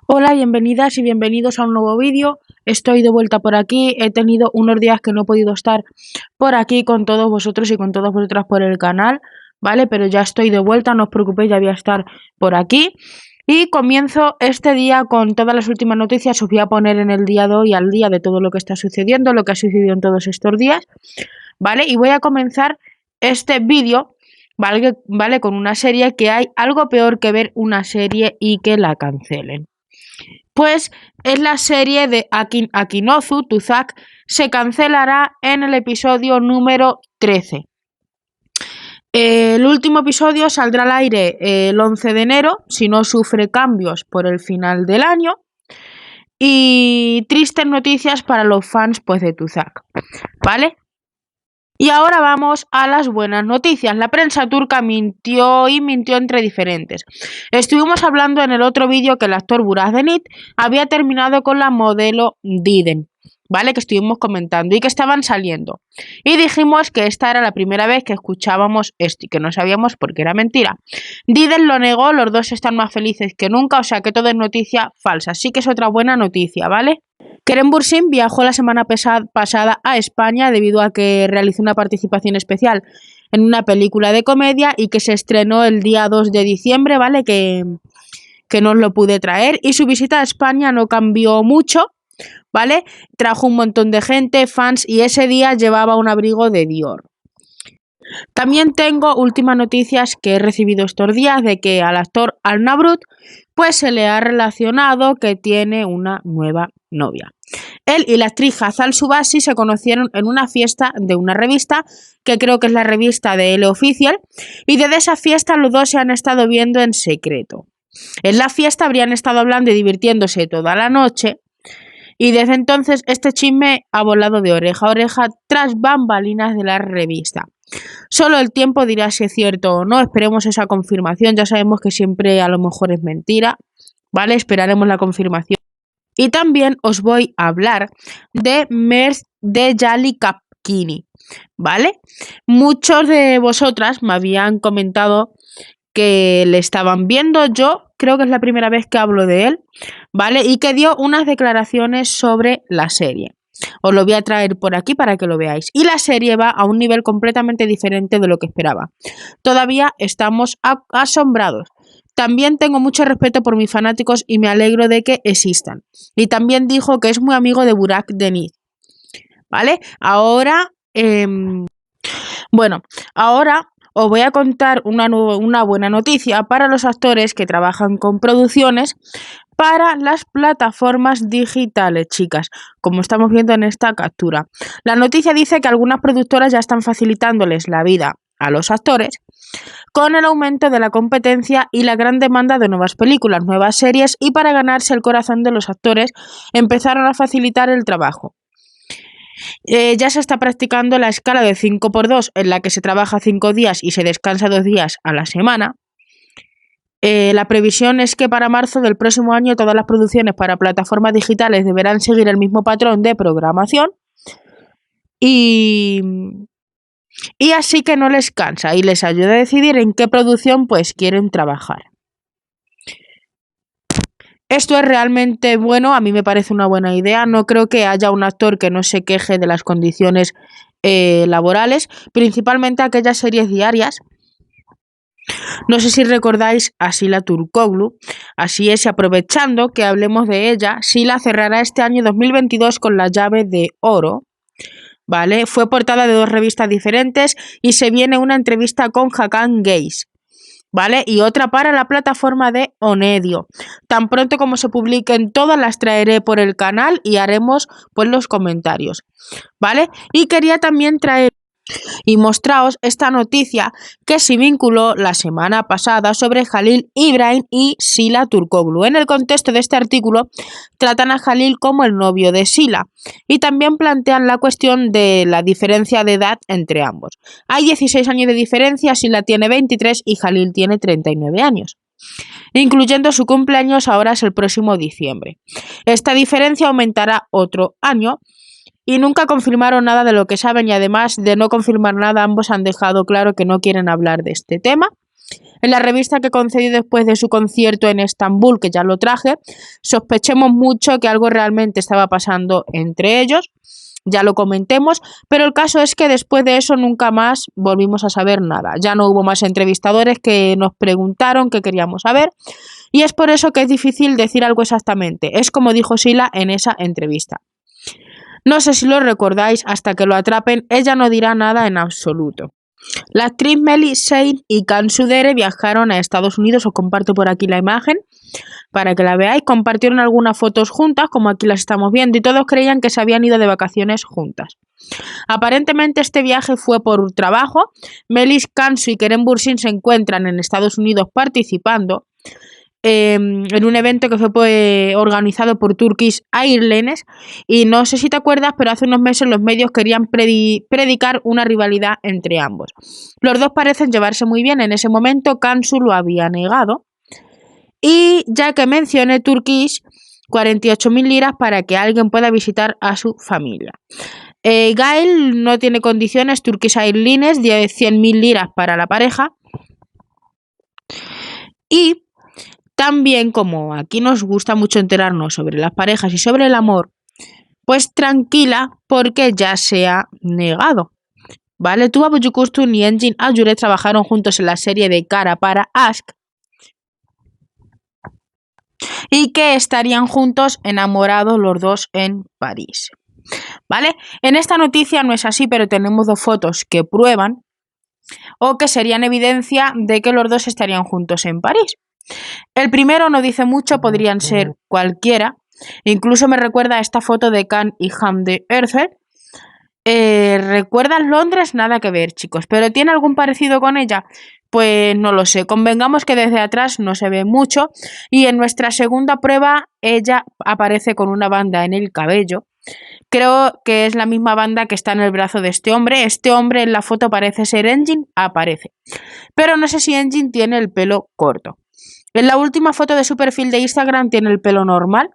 Hola, bienvenidas y bienvenidos a un nuevo vídeo. Estoy de vuelta por aquí. He tenido unos días que no he podido estar por aquí con todos vosotros y con todas vosotras por el canal, ¿vale? Pero ya estoy de vuelta, no os preocupéis, ya voy a estar por aquí. Y comienzo este día con todas las últimas noticias. Os voy a poner en el día de hoy al día de todo lo que está sucediendo, lo que ha sucedido en todos estos días, ¿vale? Y voy a comenzar este vídeo, ¿vale? Con una serie que hay algo peor que ver una serie y que la cancelen. Pues es la serie de Akinozu Tuzak, se cancelará en el episodio número 13. El último episodio saldrá al aire el 11 de enero, si no sufre cambios por el final del año. Y tristes noticias para los fans pues, de Tuzak, ¿vale? Y ahora vamos a las buenas noticias. La prensa turca mintió y mintió entre diferentes. Estuvimos hablando en el otro vídeo que el actor Burak Denit había terminado con la modelo Didem, ¿vale? Que estuvimos comentando y que estaban saliendo. Y dijimos que esta era la primera vez que escuchábamos esto y que no sabíamos por qué era mentira. Didem lo negó, los dos están más felices que nunca, o sea que todo es noticia falsa. Sí que es otra buena noticia, ¿vale? Kerem Bürsin viajó la semana pasada a España debido a que realizó una participación especial en una película de comedia y que se estrenó el día 2 de diciembre, ¿vale? Que no os lo pude traer. Y su visita a España no cambió mucho, ¿vale? Trajo un montón de gente, fans, y ese día llevaba un abrigo de Dior. También tengo últimas noticias que he recibido estos días de que al actor Al Nabrut pues se le ha relacionado que tiene una nueva novia. Él y la actriz Hazal Subasi se conocieron en una fiesta de una revista, que creo que es la revista de Elle Official, y desde esa fiesta los dos se han estado viendo en secreto. En la fiesta habrían estado hablando y divirtiéndose toda la noche, y desde entonces este chisme ha volado de oreja a oreja tras bambalinas de la revista. Solo el tiempo dirá si es cierto o no, esperemos esa confirmación, ya sabemos que siempre a lo mejor es mentira, ¿vale? Esperaremos la confirmación. Y también os voy a hablar de Mert Djalali Kapkini, ¿vale? Muchos de vosotras me habían comentado que le estaban viendo, yo creo que es la primera vez que hablo de él, ¿vale? Y que dio unas declaraciones sobre la serie. Os lo voy a traer por aquí para que lo veáis. Y la serie va a un nivel completamente diferente de lo que esperaba. Todavía estamos asombrados. También tengo mucho respeto por mis fanáticos y me alegro de que existan. Y también dijo que es muy amigo de Burak Denit, ¿vale? Ahora, ahora os voy a contar una buena noticia para los actores que trabajan con producciones para las plataformas digitales, chicas, como estamos viendo en esta captura. La noticia dice que algunas productoras ya están facilitándoles la vida a los actores con el aumento de la competencia y la gran demanda de nuevas películas, nuevas series, y para ganarse el corazón de los actores empezaron a facilitar el trabajo. Ya se está practicando la escala de 5×2 en la que se trabaja 5 días y se descansa 2 días a la semana. La previsión es que para marzo del próximo año todas las producciones para plataformas digitales deberán seguir el mismo patrón de programación y así que no les cansa y les ayuda a decidir en qué producción pues quieren trabajar. Esto es realmente bueno, a mí me parece una buena idea. No creo que haya un actor que no se queje de las condiciones laborales, principalmente aquellas series diarias. No sé si recordáis a Sila Turkoglu, así es, y aprovechando que hablemos de ella, Sila cerrará este año 2022 con la llave de oro, ¿vale? Fue portada de 2 revistas diferentes y se viene una entrevista con Hakan Gaze, ¿vale? Y otra para la plataforma de Onedio. Tan pronto como se publiquen todas las traeré por el canal y haremos pues los comentarios, ¿vale? Y quería también traer y mostraos esta noticia que se vinculó la semana pasada sobre Halil Ibrahim y Sila Turkoglu. En el contexto de este artículo tratan a Halil como el novio de Sila y también plantean la cuestión de la diferencia de edad entre ambos. Hay 16 años de diferencia, Sila tiene 23 y Halil tiene 39 años. Incluyendo su cumpleaños, ahora es el próximo diciembre. Esta diferencia aumentará otro año y nunca confirmaron nada de lo que saben, y además de no confirmar nada, ambos han dejado claro que no quieren hablar de este tema. en la revista que concedió después de su concierto en Estambul, que ya lo traje, sospechemos mucho que algo realmente estaba pasando entre ellos, ya lo comentemos, pero el caso es que después de eso nunca más volvimos a saber nada, ya no hubo más entrevistadores que nos preguntaron qué queríamos saber, y es por eso que es difícil decir algo exactamente, es como dijo Sheila en esa entrevista. No sé si lo recordáis, hasta que lo atrapen, ella no dirá nada en absoluto. La actriz Miley Shane y Can Sudere viajaron a Estados Unidos, os comparto por aquí la imagen para que la veáis, compartieron algunas fotos juntas, como aquí las estamos viendo, y todos creían que se habían ido de vacaciones juntas. Aparentemente este viaje fue por trabajo. Melis Kansu y Kerem Bürsin se encuentran en Estados Unidos participando en un evento que fue organizado por Turkish Airlines, y no sé si te acuerdas, pero hace unos meses los medios querían predicar una rivalidad entre ambos. Los dos parecen llevarse muy bien. En ese momento Kansu lo había negado, y ya que mencioné Turkish, 48.000 liras para que alguien pueda visitar a su familia. Gail no tiene condiciones, Turkish Airlines 100.000 liras para la pareja. Y también, como aquí nos gusta mucho enterarnos sobre las parejas y sobre el amor, pues tranquila porque ya se ha negado. ¿Vale? Tuba Büyüküstün y Engin Ajuret trabajaron juntos en la serie de Cara para Ask y que estarían juntos enamorados los dos en París. ¿Vale? En esta noticia no es así, pero tenemos dos fotos que prueban o que serían evidencia de que los dos estarían juntos en París. El primero no dice mucho, podrían ser cualquiera. Incluso me recuerda a esta foto de Can y Hande Erzel. ¿Recuerdan Londres? Nada que ver, chicos. ¿Pero tiene algún parecido con ella? Pues no lo sé. Convengamos que desde atrás no se ve mucho. Y en nuestra segunda prueba ella aparece con una banda en el cabello. Creo que es la misma banda que está en el brazo de este hombre. Este hombre en la foto parece ser Engin, aparece. Pero no sé si Engin tiene el pelo corto. En la última foto de su perfil de Instagram tiene el pelo normal,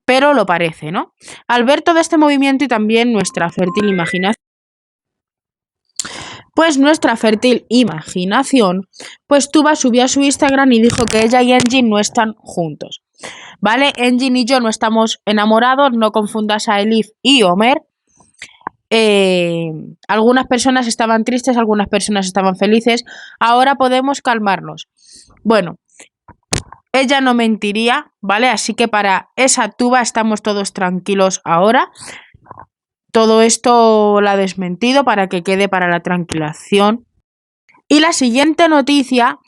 pero lo parece, ¿no? Al ver todo este movimiento y también nuestra fértil imaginación, pues Tuba subió a su Instagram y dijo que ella y Engin no están juntos. ¿Vale? Engin y yo no estamos enamorados, no confundas a Elif y Omer. Algunas personas estaban tristes, algunas personas estaban felices. Ahora podemos calmarnos. Bueno, ella no mentiría, ¿vale? Así que para esa Tuba estamos todos tranquilos ahora. Todo esto la ha desmentido para que quede para la tranquilación. Y la siguiente noticia,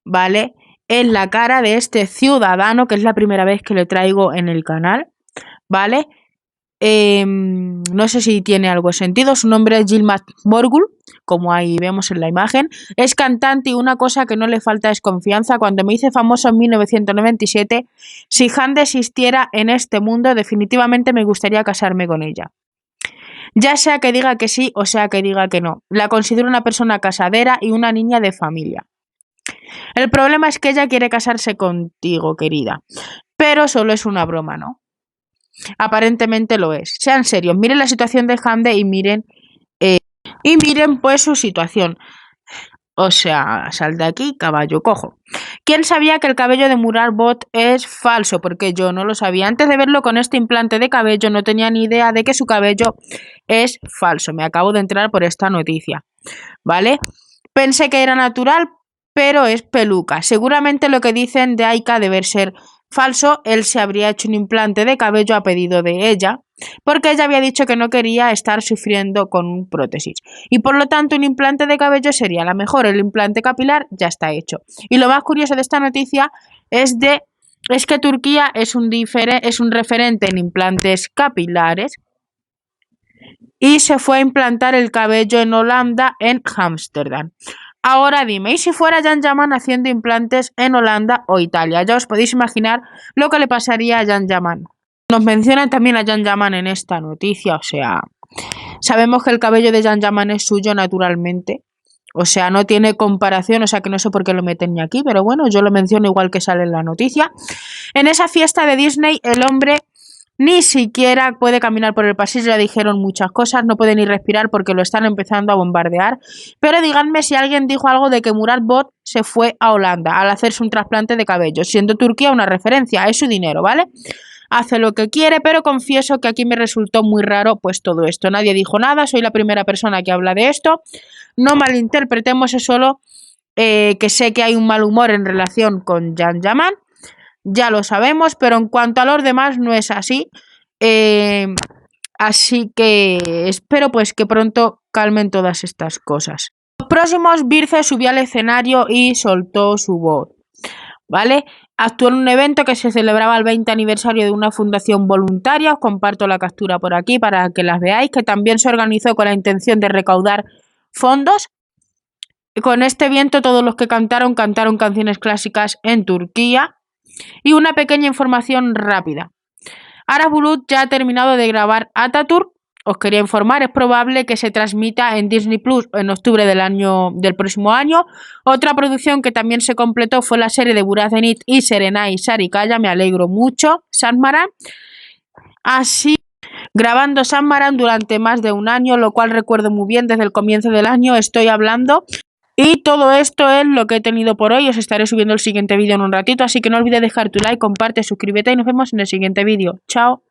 ¿vale? Es la cara de este ciudadano, que es la primera vez que le traigo en el canal, ¿vale? No sé si tiene algo de sentido. Su nombre es Yilmaz Morgul, como ahí vemos en la imagen. Es cantante y una cosa que no le falta es confianza. Cuando me hice famoso en 1997, si Hande existiera en este mundo, definitivamente me gustaría casarme con ella. Ya sea que diga que sí o sea que diga que no. La considero una persona casadera y una niña de familia. El problema es que ella quiere casarse contigo, querida. Pero solo es una broma, ¿no? Aparentemente lo es. Sean serios, miren la situación de Hande y miren pues su situación. O sea, sal de aquí, caballo cojo. ¿Quién sabía que el cabello de Murat Bot es falso? Porque yo no lo sabía. Antes de verlo con este implante de cabello no tenía ni idea de que su cabello es falso. Me acabo de enterar por esta noticia, ¿vale? Pensé que era natural, pero es peluca. Seguramente lo que dicen de Aika debe ser falso. Él se habría hecho un implante de cabello a pedido de ella, porque ella había dicho que no quería estar sufriendo con prótesis. Y por lo tanto un implante de cabello sería la mejor. El implante capilar ya está hecho. Y lo más curioso de esta noticia es que Turquía es un referente en implantes capilares. Y se fue a implantar el cabello en Holanda, en Ámsterdam. Ahora dime, ¿y si fuera Can Yaman haciendo implantes en Holanda o Italia? Ya os podéis imaginar lo que le pasaría a Can Yaman. Nos mencionan también a Can Yaman en esta noticia, o sea, sabemos que el cabello de Can Yaman es suyo naturalmente, o sea, no tiene comparación, o sea que no sé por qué lo meten ni aquí, pero bueno, yo lo menciono igual que sale en la noticia. En esa fiesta de Disney, el hombre ni siquiera puede caminar por el pasillo, ya dijeron muchas cosas, no puede ni respirar porque lo están empezando a bombardear. Pero díganme si alguien dijo algo de que Murat Bot se fue a Holanda al hacerse un trasplante de cabello, siendo Turquía una referencia, es su dinero, ¿vale? Hace lo que quiere, pero confieso que aquí me resultó muy raro pues todo esto. Nadie dijo nada, soy la primera persona que habla de esto. No malinterpretemos, es solo que sé que hay un mal humor en relación con Can Yaman. Ya lo sabemos, pero en cuanto a los demás no es así. Así que espero pues que pronto calmen todas estas cosas. Los próximos, Birce subió al escenario y soltó su voz, ¿vale? Actuó en un evento que se celebraba el 20 aniversario de una fundación voluntaria. Os comparto la captura por aquí para que las veáis, que también se organizó con la intención de recaudar fondos. Con este evento todos los que cantaron canciones clásicas en Turquía. Y una pequeña información rápida. Aras Bulut ya ha terminado de grabar Atatürk. Os quería informar, es probable que se transmita en Disney Plus en octubre del próximo año. Otra producción que también se completó fue la serie de Burak Zenit y Serenay Sarıkaya. Me alegro mucho. Samarán. Así, grabando Samarán durante más de un año, lo cual recuerdo muy bien desde el comienzo del año. Estoy hablando. Y todo esto es lo que he tenido por hoy. Os estaré subiendo el siguiente vídeo en un ratito, así que no olvides dejar tu like, comparte, suscríbete y nos vemos en el siguiente vídeo. Chao.